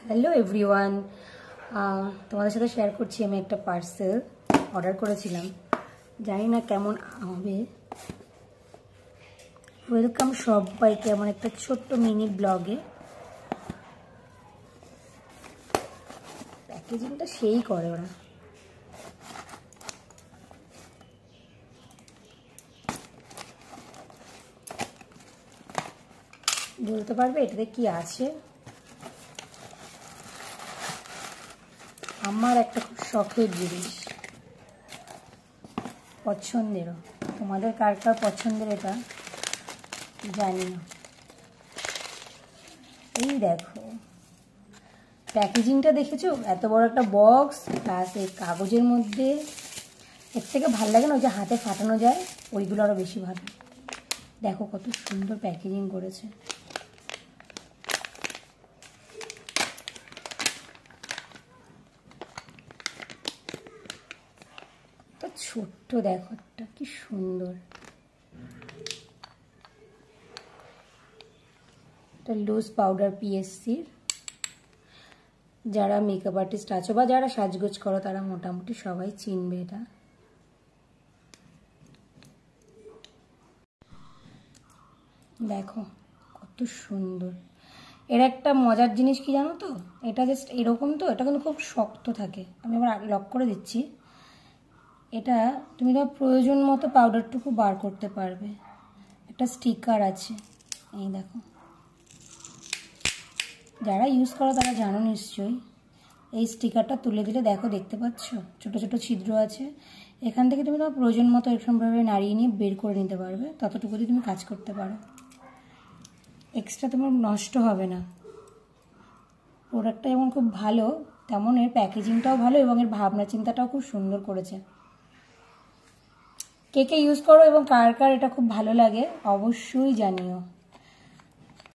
Hello everyone, তোমাদের সাথে share করছি আমি একটা পার্সেল অর্ডার করেছিলাম। জানি না কেমন হবে। ওয়েলকাম সবাইকে আমার একটা ছোট্ট মিনি ব্লগে। প্যাকেজিংটা সেই করে ওরা। বলতে পারবে এটাতে কি আছে? আমার একটা খুব শখের জিনিস, পছন্দেরও। তোমাদের কার কার পছন্দের এটা জানি না। এই দেখো প্যাকেজিংটা দেখেছো, এত বড় একটা বক্স প্লাস এই কাগজের মধ্যে। এর থেকে ভালো লাগে না ওই যে হাতে ফাটানো যায়, ওইগুলো আরও বেশি ভালো। দেখো কত সুন্দর প্যাকেজিং করেছে। তো ছোট্ট দেখো একটা কি সুন্দর। এটা লুজ পাউডার পিএসসির। যারা মেকআপ আর্টিস্ট আছো বা যারা সাজগোজ করো তারা মোটামুটি সবাই চিনবে এটা। দেখো কত সুন্দর। এর একটা মজার জিনিস কি জানো তো, এটা জাস্ট এরকম, তো এটা কিন্তু খুব শক্ত থাকে। আমি আবার লক করে দিচ্ছি। এটা তুমি তোমার প্রয়োজন মতো পাউডারটুকু বার করতে পারবে। একটা স্টিকার আছে, এই দেখো। যারা ইউজ করো তারা জানো নিশ্চয়ই। এই স্টিকারটা তুলে দিলে দেখো, দেখতে পাচ্ছ ছোট ছোট ছিদ্র আছে। এখান থেকে তুমি তোমার প্রয়োজন মতো এরকমভাবে নাড়িয়ে নিয়ে বের করে নিতে পারবে। ততটুকু দিয়ে তুমি কাজ করতে পারো, এক্সট্রা তোমার নষ্ট হবে না। প্রোডাক্টটা যেমন খুব ভালো, তেমন এর প্যাকেজিংটাও ভালো এবং এর ভাবনা চিন্তাটাও খুব সুন্দর করেছে। কে কে ইউজ করো এবং কার কার এটা খুব ভালো লাগে অবশ্যই জানিও।